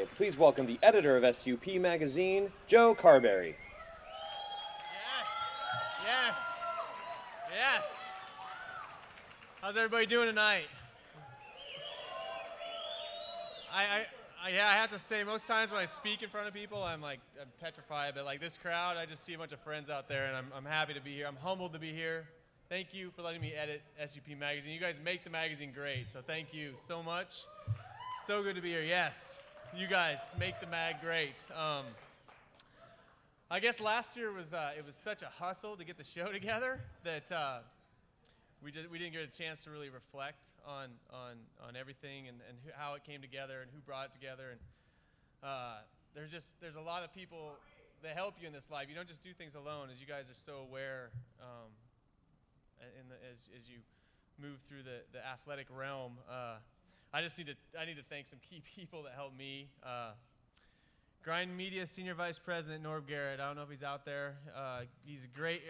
Please welcome the editor of SUP Magazine, Joe Carberry. Yes. Yes. How's everybody doing tonight? I have to say, most times when I speak in front of people, I'm petrified. But like this crowd, I just see a bunch of friends out there, and I'm happy to be here. I'm humbled to be here. Thank you for letting me edit SUP Magazine. You guys make the magazine great, so thank you so much. So good to be here. Yes, you guys make the mag great. I guess last year was such a hustle to get the show together that we didn't get a chance to really reflect on everything and how it came together and who brought it together. And there's a lot of people that help you in this life. You don't just do things alone, as you guys are so aware as you move through the athletic realm. I need to thank some key people that helped me. Grind Media Senior Vice President Norb Garrett. I don't know if he's out there. He's a great.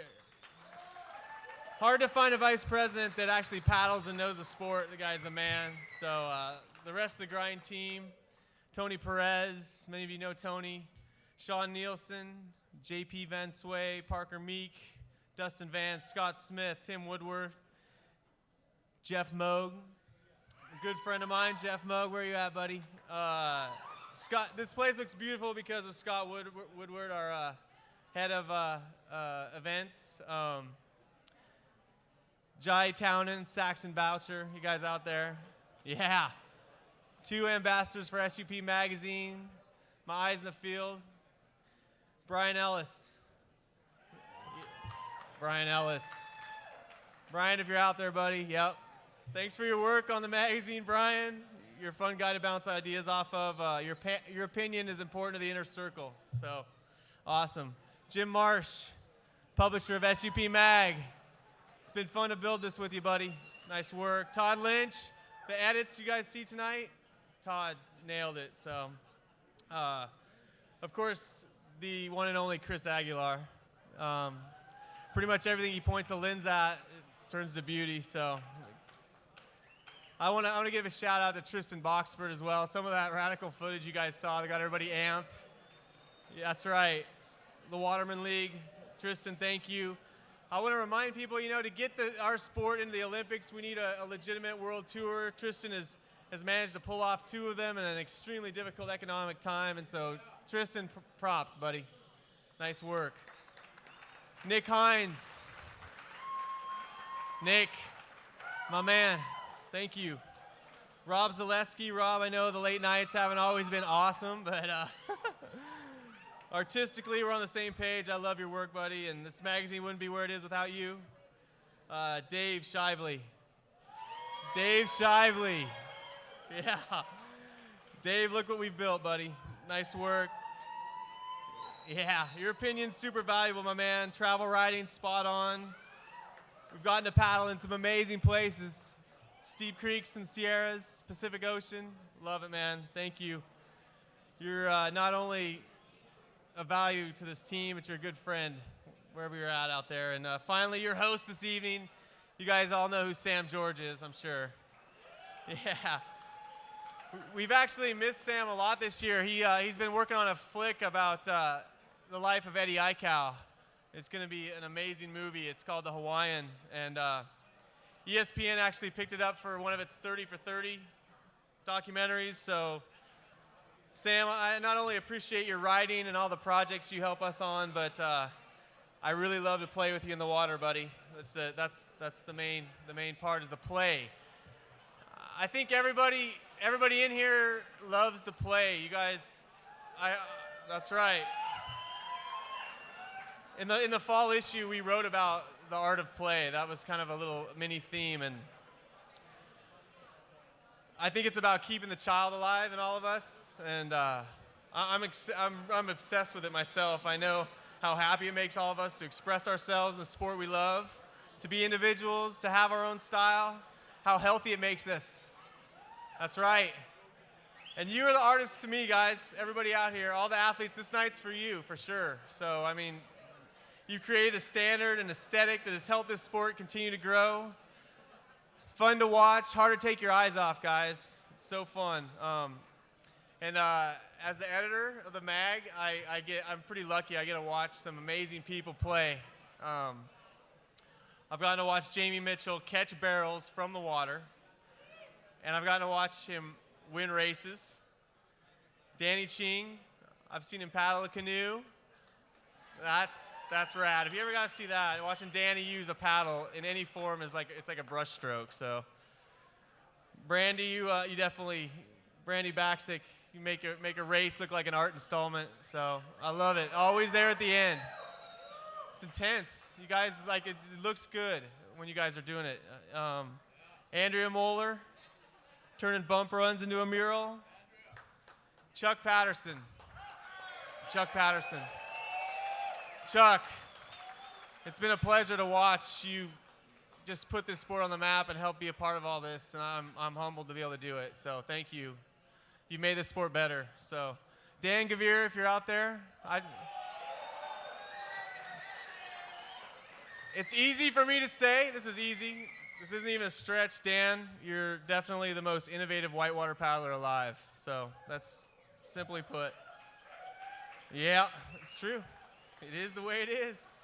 Hard to find a vice president that actually paddles and knows the sport. The guy's the man. So the rest of the Grind team, Tony Perez, many of you know Tony, Sean Nielsen, JP Van Sway, Parker Meek, Dustin Vance, Scott Smith, Tim Woodward, Jeff Moog, a good friend of mine, Jeff Moog. Where are you at, buddy? Scott, this place looks beautiful because of Scott Woodward, our head of events. Jai Townend, Saxon Boucher, you guys out there? Yeah. 2 ambassadors for SUP Magazine, my eyes in the field. Brian Ellis. Brian, if you're out there, buddy, yep. Thanks for your work on the magazine, Brian. You're a fun guy to bounce ideas off of. Your opinion is important to the inner circle, so awesome. Jim Marsh, publisher of SUP Mag. It's been fun to build this with you, buddy. Nice work. Todd Lynch, the edits you guys see tonight, Todd nailed it. So, of course, the one and only Chris Aguilar. Pretty much everything he points a lens at turns to beauty. So, I want to give a shout out to Tristan Boxford as well. Some of that radical footage you guys saw that got everybody amped. Yeah, that's right. The Waterman League. Tristan, thank you. I want to remind people, to get our sport into the Olympics, we need a legitimate world tour. Tristan has managed to pull off 2 of them in an extremely difficult economic time. And so, Tristan, props, buddy. Nice work. Nick Hines. Nick, my man, thank you. Rob Zaleski. Rob, I know the late nights haven't always been awesome, but artistically, we're on the same page. I love your work, buddy, and this magazine wouldn't be where it is without you. Dave Shively. Yeah. Dave, look what we've built, buddy. Nice work. Yeah, your opinion's super valuable, my man. Travel writing, spot on. We've gotten to paddle in some amazing places. Steep creeks and Sierras, Pacific Ocean. Love it, man. Thank you. You're not only a value to this team, but you're a good friend wherever you're at out there. And finally, your host this evening. You guys all know who Sam George is, I'm sure. Yeah. We've actually missed Sam a lot this year. He's been working on a flick about the life of Eddie Aikau. It's going to be an amazing movie. It's called The Hawaiian. And ESPN actually picked it up for one of its 30 for 30 documentaries. So, Sam, I not only appreciate your writing and all the projects you help us on, but I really love to play with you in the water, buddy. That's the main part is the play. I think everybody in here loves to play. You guys, that's right. In the fall issue, we wrote about the art of play. That was kind of a little mini theme, and I think it's about keeping the child alive in all of us, and I'm obsessed with it myself. I know how happy it makes all of us to express ourselves in the sport we love, to be individuals, to have our own style, how healthy it makes us. That's right. And you are the artists to me, guys, everybody out here, all the athletes, this night's for you, for sure. So, I mean, you created a standard and aesthetic that has helped this sport continue to grow. Fun to watch, hard to take your eyes off, guys. It's so fun. And as the editor of the mag, I'm pretty lucky. I get to watch some amazing people play. I've gotten to watch Jamie Mitchell catch barrels from the water, and I've gotten to watch him win races. Danny Ching, I've seen him paddle a canoe. That's rad. If you ever got to see that, watching Danny use a paddle in any form is it's like a brush stroke. So, Brandy, you definitely, Brandy Backstick, you make a race look like an art installment. So I love it. Always there at the end. It's intense. You guys it looks good when you guys are doing it. Andrea Moeller turning bump runs into a mural. Chuck Patterson. Chuck, it's been a pleasure to watch you just put this sport on the map and help be a part of all this, and I'm humbled to be able to do it. So thank you. You made this sport better. So Dan Gavir, if you're out there, it's easy for me to say. This is easy. This isn't even a stretch. Dan, you're definitely the most innovative whitewater paddler alive. So that's simply put. Yeah, it's true. It is the way it is.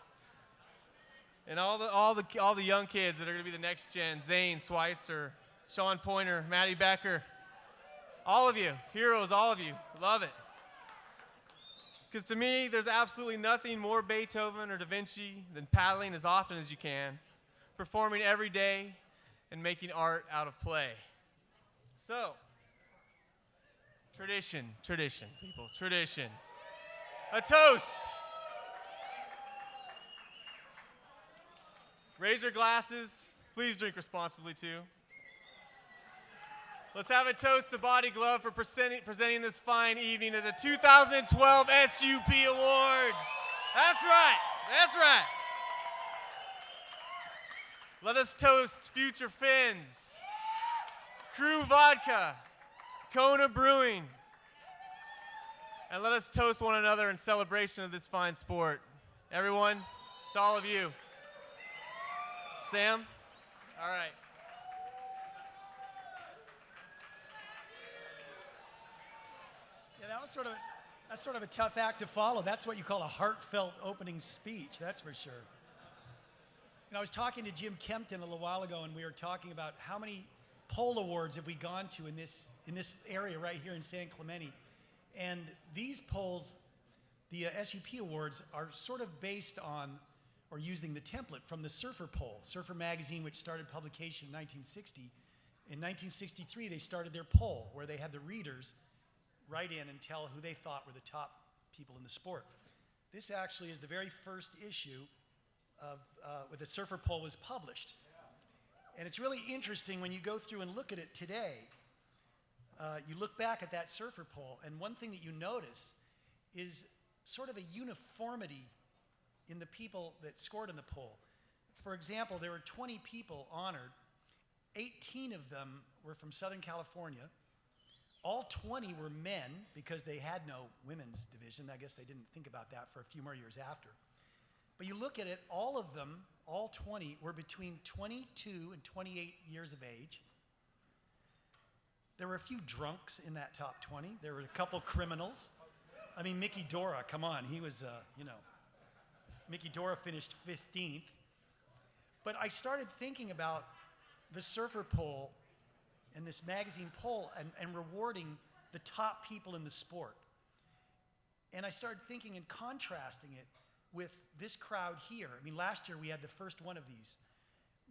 And all the young kids that are going to be the next gen, Zane Schweitzer, Sean Pointer, Maddie Becker, all of you, heroes, all of you, love it. Because to me, there's absolutely nothing more Beethoven or Da Vinci than paddling as often as you can, performing every day, and making art out of play. So, tradition, people, tradition. A toast. Raise your glasses. Please drink responsibly, too. Let's have a toast to Body Glove for presenting this fine evening at the 2012 SUP Awards. That's right. That's right. Let us toast Future Finns, Crew Vodka, Kona Brewing, and let us toast one another in celebration of this fine sport. Everyone, to all of you. Sam? All right. Yeah, that's sort of a tough act to follow. That's what you call a heartfelt opening speech, that's for sure. I was talking to Jim Kempton a little while ago, and we were talking about how many pole awards have we gone to in this area right here in San Clemente. And these polls, the SUP Awards, are sort of based on or using the template from the Surfer poll. Surfer magazine, which started publication in 1960. In 1963, they started their poll where they had the readers write in and tell who they thought were the top people in the sport. This actually is the very first issue of where the Surfer poll was published. And it's really interesting when you go through and look at it today. You look back at that Surfer poll, and one thing that you notice is sort of a uniformity in the people that scored in the poll. For example, there were 20 people honored. 18 of them were from Southern California. All 20 were men because they had no women's division. I guess they didn't think about that for a few more years after. But you look at it, all of them, all 20, were between 22 and 28 years of age. There were a few drunks in that top 20. There were a couple criminals. I mean, Mickey Dora, come on, he was, Mickey Dora finished 15th. But I started thinking about the Surfer poll and this magazine poll and rewarding the top people in the sport. And I started thinking and contrasting it with this crowd here. I mean, last year we had the first one of these.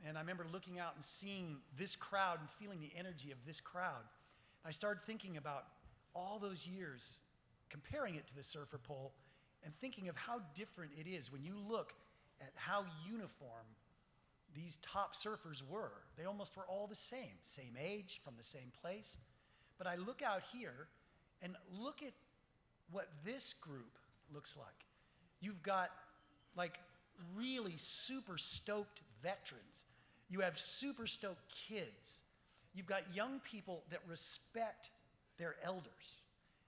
And I remember looking out and seeing this crowd and feeling the energy of this crowd. I started thinking about all those years, comparing it to the Surfer poll, and thinking of how different it is when you look at how uniform these top surfers were. They almost were all the same age, from the same place. But I look out here and look at what this group looks like. You've got like really super stoked veterans. You have super stoked kids. You've got young people that respect their elders.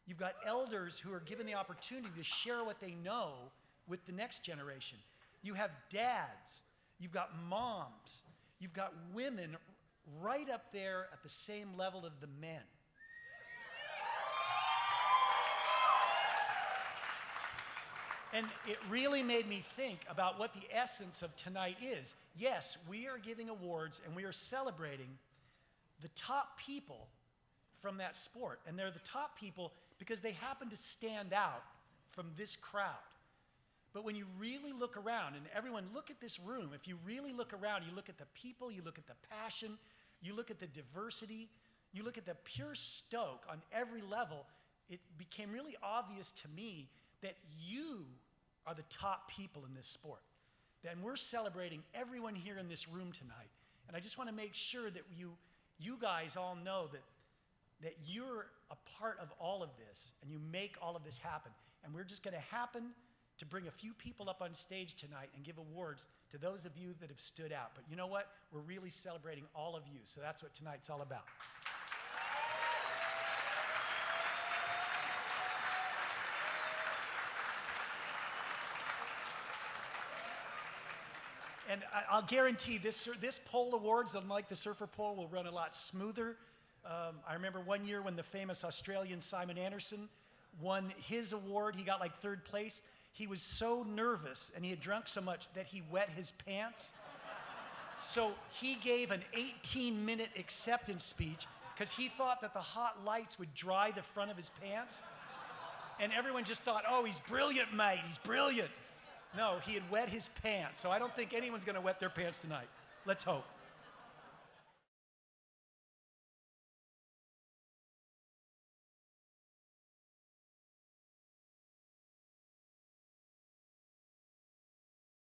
You've got elders who are given the opportunity to share what they know with the next generation. You have dads. You've got moms. You've got women right up there at the same level of the men. And it really made me think about what the essence of tonight is. Yes, we are giving awards and we are celebrating the top people from that sport. And they're the top people because they happen to stand out from this crowd. But when you really look around, and everyone look at this room, if you really look around, you look at the people, you look at the passion, you look at the diversity, you look at the pure stoke on every level, it became really obvious to me that you are the top people in this sport. And we're celebrating everyone here in this room tonight. And I just want to make sure that you guys all know that you're a part of all of this, and you make all of this happen. And we're just going to happen to bring a few people up on stage tonight and give awards to those of you that have stood out. But you know what? We're really celebrating all of you. So that's what tonight's all about. And I'll guarantee this pole awards, unlike the surfer pole, will run a lot smoother. I remember one year when the famous Australian Simon Anderson won his award. He got like third place. He was so nervous and he had drunk so much that he wet his pants. So he gave an 18-minute acceptance speech because he thought that the hot lights would dry the front of his pants. And everyone just thought, oh, he's brilliant, mate, he's brilliant. No, he had wet his pants. So I don't think anyone's going to wet their pants tonight. Let's hope.